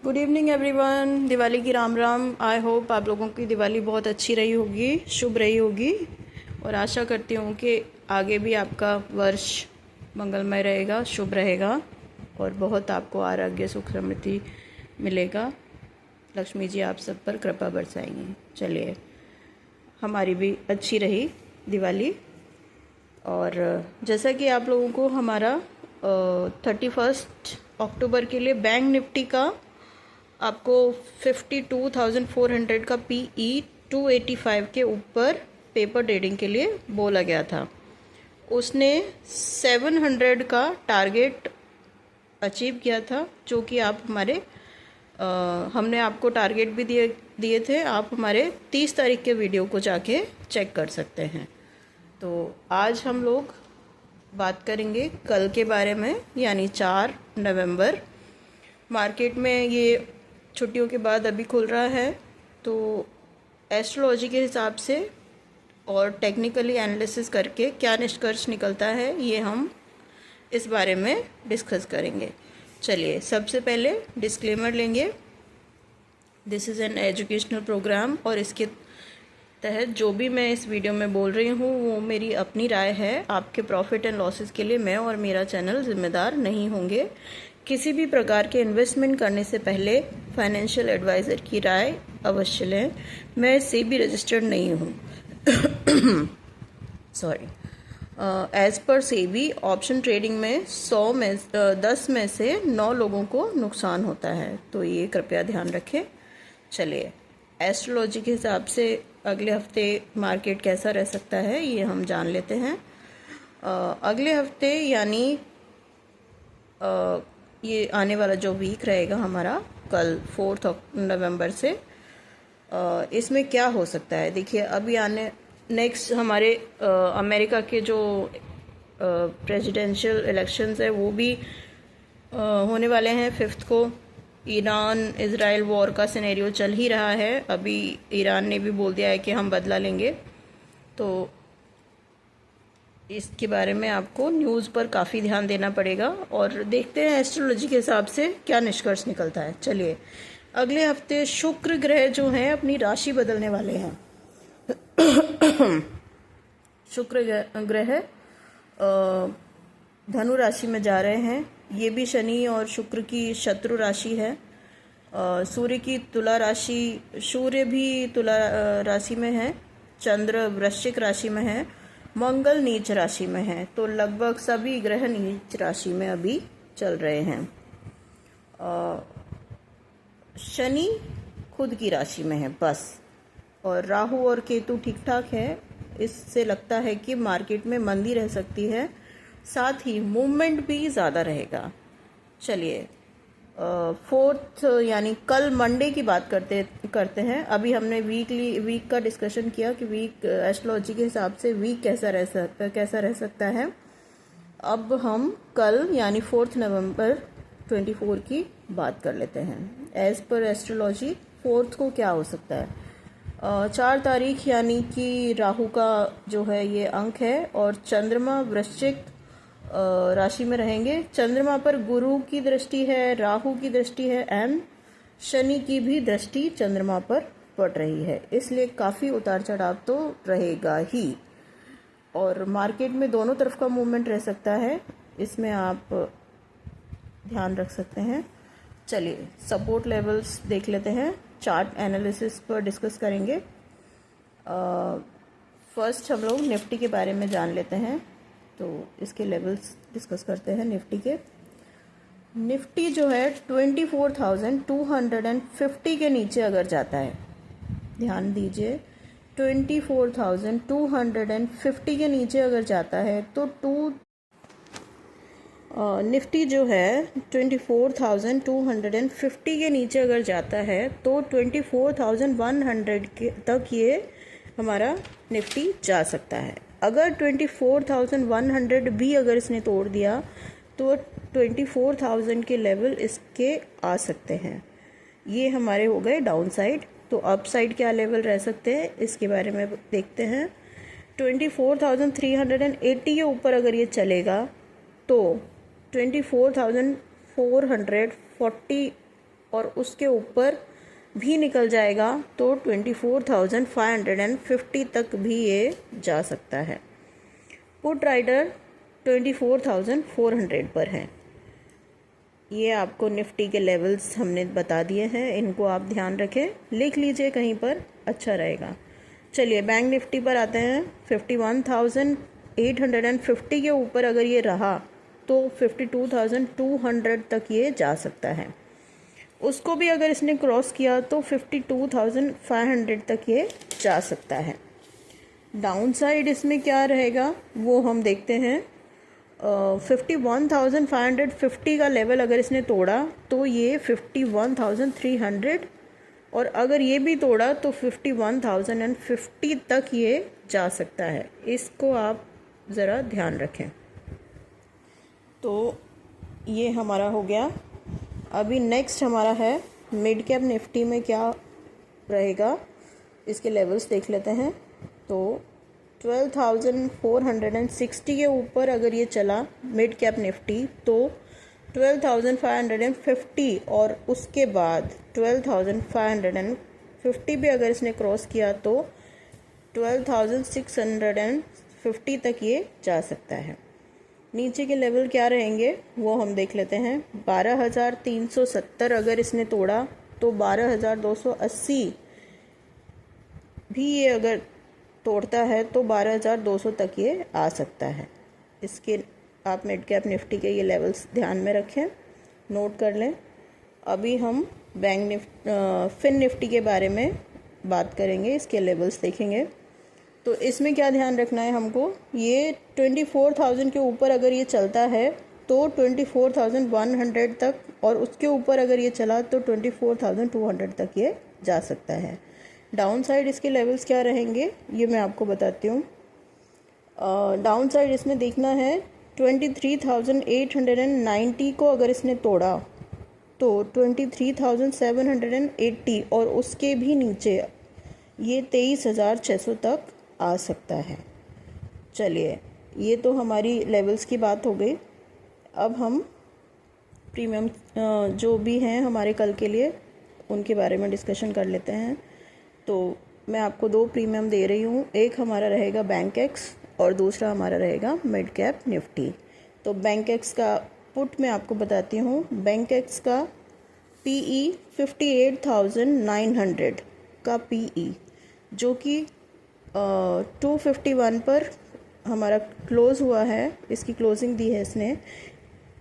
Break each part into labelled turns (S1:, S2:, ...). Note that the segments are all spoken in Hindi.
S1: Good evening everyone. दिवाली की राम राम। आई होप आप लोगों की दिवाली बहुत अच्छी रही होगी, शुभ रही होगी और आशा करती हूँ कि आगे भी आपका वर्ष मंगलमय रहेगा, शुभ रहेगा और बहुत आपको आरोग्य सुख समृद्धि मिलेगा। लक्ष्मी जी आप सब पर कृपा बरसाएंगी। चलिए, हमारी भी अच्छी रही दिवाली। और जैसा कि आप लोगों को हमारा 31 अक्टूबर के लिए बैंक निफ्टी का आपको 52,400 का PE 285 के ऊपर पेपर ट्रेडिंग के लिए बोला गया था। उसने 700 का टारगेट अचीव किया था, जो कि आप हमारे हमने आपको टारगेट भी दिए थे। आप हमारे 30 तारीख के वीडियो को जाके चेक कर सकते हैं। तो आज हम लोग बात करेंगे कल के बारे में, यानी 4 नवंबर। मार्केट में ये छुट्टियों के बाद अभी खुल रहा है, तो एस्ट्रोलॉजी के हिसाब से और टेक्निकली एनालिसिस करके क्या निष्कर्ष निकलता है, ये हम इस बारे में डिस्कस करेंगे। चलिए, सबसे पहले डिस्क्लेमर लेंगे। This is an educational program और इसके तहत जो भी मैं इस वीडियो में बोल रही हूँ वो मेरी अपनी राय है। आपके प्रॉफिट एंड लॉसेस के लिए मैं और मेरा चैनल जिम्मेदार नहीं होंगे। किसी भी प्रकार के इन्वेस्टमेंट करने से पहले फाइनेंशियल एडवाइज़र की राय अवश्य लें। मैं सेबी रजिस्टर्ड नहीं हूँ। Sorry. As per SEBI option trading में 10 में से 9 लोगों को नुकसान होता है, तो ये कृपया ध्यान रखें। चलिए, एस्ट्रोलॉजी के हिसाब से अगले हफ्ते मार्केट कैसा रह सकता है ये हम जान लेते हैं। अगले हफ्ते यानी ये आने वाला जो वीक रहेगा हमारा कल 4 नवंबर से, इसमें क्या हो सकता है। देखिए, अभी आने नेक्स्ट हमारे अमेरिका के जो प्रेसिडेंशियल इलेक्शंस है वो भी होने वाले हैं 5 को। ईरान इज़राइल वॉर का सिनेरियो चल ही रहा है। अभी ईरान ने भी बोल दिया है कि हम बदला लेंगे, तो इसके बारे में आपको न्यूज़ पर काफ़ी ध्यान देना पड़ेगा और देखते हैं एस्ट्रोलॉजी के हिसाब से क्या निष्कर्ष निकलता है। चलिए, अगले हफ्ते शुक्र ग्रह जो हैं अपनी राशि बदलने वाले हैं। शुक्र ग्रह धनु राशि में जा रहे हैं। ये भी शनि और शुक्र की शत्रु राशि है। सूर्य की तुला राशि, सूर्य भी तुला राशि में है, चंद्र वृश्चिक राशि में है, मंगल नीच राशि में है। तो लगभग सभी ग्रह नीच राशि में अभी चल रहे हैं। शनि खुद की राशि में है बस, और राहु और केतु ठीक ठाक है। इससे लगता है कि मार्केट में मंदी रह सकती है, साथ ही मूवमेंट भी ज़्यादा रहेगा। चलिए, 4 यानी कल मंडे की बात करते हैं। अभी हमने वीक का डिस्कशन किया कि वीक एस्ट्रोलॉजी के हिसाब से वीक कैसा रह सकता है। अब हम कल यानी 4 नवंबर 24 की बात कर लेते हैं। एज पर एस्ट्रोलॉजी 4 को क्या हो सकता है। 4 तारीख यानी कि राहु का जो है ये अंक है और चंद्रमा वृश्चिक राशि में रहेंगे। चंद्रमा पर गुरु की दृष्टि है, राहु की दृष्टि है एंड शनि की भी दृष्टि चंद्रमा पर पड़ रही है, इसलिए काफ़ी उतार चढ़ाव तो रहेगा ही और मार्केट में दोनों तरफ का मूवमेंट रह सकता है, इसमें आप ध्यान रख सकते हैं। चलिए, सपोर्ट लेवल्स देख लेते हैं, चार्ट एनालिसिस पर डिस्कस करेंगे। फर्स्ट हम लोग निफ्टी के बारे में जान लेते हैं, तो इसके लेवल्स डिस्कस करते हैं। निफ्टी जो है 24,250 के नीचे अगर जाता है, ध्यान दीजिए, 24,250 के नीचे अगर जाता है तो निफ्टी जो है 24,250 के नीचे अगर जाता है तो 24,100 के तक ये हमारा निफ्टी जा सकता है। अगर 24,100 भी अगर इसने तोड़ दिया तो 24,000 के लेवल इसके आ सकते हैं। ये हमारे हो गए डाउन साइड। तो अप साइड क्या लेवल रह सकते हैं इसके बारे में देखते हैं। 24,380 के ऊपर अगर ये चलेगा तो 24,440 और उसके ऊपर भी निकल जाएगा तो 24,550 तक भी ये जा सकता है। पुट राइडर 24,400 पर है। ये आपको निफ्टी के लेवल्स हमने बता दिए हैं, इनको आप ध्यान रखें, लिख लीजिए कहीं पर, अच्छा रहेगा। चलिए बैंक निफ्टी पर आते हैं। 51,850 के ऊपर अगर ये रहा तो 52,200 तक ये जा सकता है। उसको भी अगर इसने क्रॉस किया तो 52,500 तक ये जा सकता है। डाउन साइड इसमें क्या रहेगा वो हम देखते हैं। 51,550 का लेवल अगर इसने तोड़ा तो ये 51,300, और अगर ये भी तोड़ा तो 51,050 तक ये जा सकता है। इसको आप ज़रा ध्यान रखें। तो ये हमारा हो गया। अभी नेक्स्ट हमारा है मिड कैप निफ्टी में क्या रहेगा, इसके लेवल्स देख लेते हैं। तो 12,460 के ऊपर अगर ये चला मिड कैप निफ्टी तो 12,550, और उसके बाद 12,550 भी अगर इसने क्रॉस किया तो 12,650 तक ये जा सकता है। नीचे के लेवल क्या रहेंगे वो हम देख लेते हैं। 12,370 अगर इसने तोड़ा तो 12,280 भी ये अगर तोड़ता है तो 12,200 तक ये आ सकता है। इसके आप मिड कैप निफ्टी के ये लेवल्स ध्यान में रखें, नोट कर लें। अभी हम फिन निफ्टी के बारे में बात करेंगे, इसके लेवल्स देखेंगे। तो इसमें क्या ध्यान रखना है हमको, ये 24,000 के ऊपर अगर ये चलता है तो 24,100 तक, और उसके ऊपर अगर ये चला तो 24,200 तक ये जा सकता है। डाउन साइड इसके लेवल्स क्या रहेंगे ये मैं आपको बताती हूँ। डाउन साइड इसमें देखना है 23,890 को अगर इसने तोड़ा तो 23,780, और उसके भी नीचे ये 23,600 तक आ सकता है। चलिए, ये तो हमारी लेवल्स की बात हो गई। अब हम प्रीमियम जो भी हैं हमारे कल के लिए उनके बारे में डिस्कशन कर लेते हैं। तो मैं आपको दो प्रीमियम दे रही हूँ, एक हमारा रहेगा बैंक एक्स और दूसरा हमारा रहेगा मिड कैप निफ्टी। तो बैंक एक्स का पुट मैं आपको बताती हूँ। बैंक एक्स का PE 58,900 का PE, जो कि 251 पर हमारा क्लोज़ हुआ है, इसकी क्लोजिंग दी है इसने।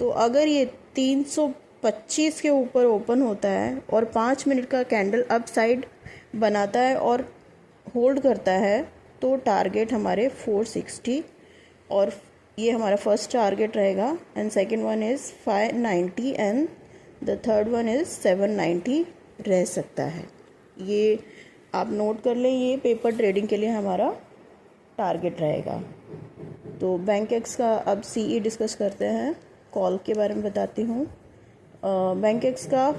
S1: तो अगर ये 325 के ऊपर ओपन होता है और 5 मिनट का कैंडल अप साइड बनाता है और होल्ड करता है तो टारगेट हमारे 460, और ये हमारा फर्स्ट टारगेट रहेगा। And second one is 590 and the third one is 790 रह सकता है। ये आप नोट कर लें, ये पेपर ट्रेडिंग के लिए हमारा टारगेट रहेगा। तो बैंक एक्स का अब CE डिस्कस करते हैं। कॉल के बारे में बताती हूँ। बैंक एक्स का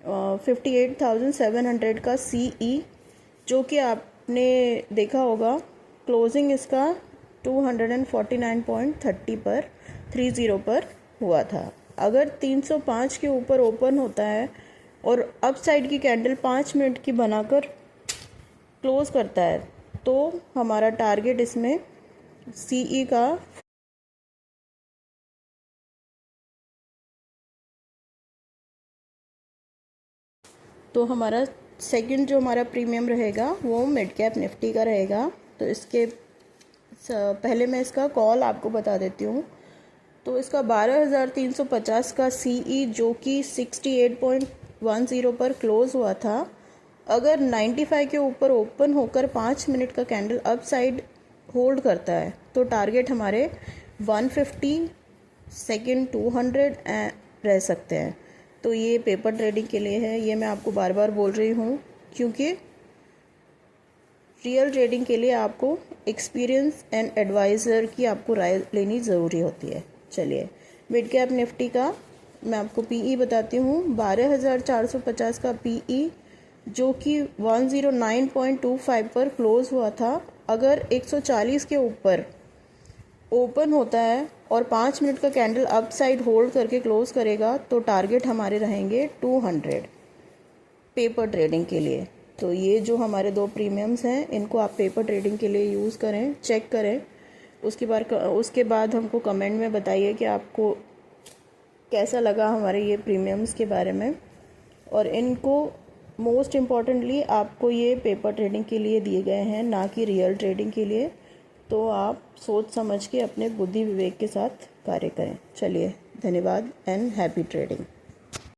S1: 58,700 का CE, जो कि आपने देखा होगा क्लोजिंग इसका 249.30 पर हुआ था। अगर 305 के ऊपर ओपन होता है और अप साइड की कैंडल 5 मिनट की बनाकर क्लोज करता है तो हमारा टारगेट इसमें CE का तो हमारा सेकंड जो हमारा प्रीमियम रहेगा वो मिड कैप निफ्टी का रहेगा। तो इसके पहले मैं इसका कॉल आपको बता देती हूँ। तो इसका 12,350 का CE, जो कि 68.10 पर क्लोज हुआ था, अगर 95 के ऊपर ओपन होकर 5 मिनट का कैंडल अप साइड होल्ड करता है तो टारगेट हमारे 150, सेकंड 200 रह सकते हैं। तो ये पेपर ट्रेडिंग के लिए है, ये मैं आपको बार बार बोल रही हूँ, क्योंकि रियल ट्रेडिंग के लिए आपको एक्सपीरियंस एंड एडवाइज़र की आपको राय लेनी ज़रूरी होती है। चलिए, मिड कैप निफ्टी का मैं आपको PE बताती हूँ। 12,450 का PE, जो कि 109.25 पर क्लोज हुआ था। अगर 140 के ऊपर ओपन होता है और 5 मिनट का कैंडल अप साइड होल्ड करके क्लोज करेगा तो टारगेट हमारे रहेंगे 200 पेपर ट्रेडिंग के लिए। तो ये जो हमारे 2 प्रीमियम्स हैं इनको आप पेपर ट्रेडिंग के लिए यूज़ करें, चेक करें। उसके बाद हमको कमेंट में बताइए कि आपको कैसा लगा हमारे ये प्रीमियम्स के बारे में। और इनको मोस्ट इम्पॉर्टेंटली आपको ये पेपर ट्रेडिंग के लिए दिए गए हैं, ना कि रियल ट्रेडिंग के लिए। तो आप सोच समझ के अपने बुद्धि विवेक के साथ कार्य करें। चलिए, धन्यवाद एंड हैप्पी ट्रेडिंग।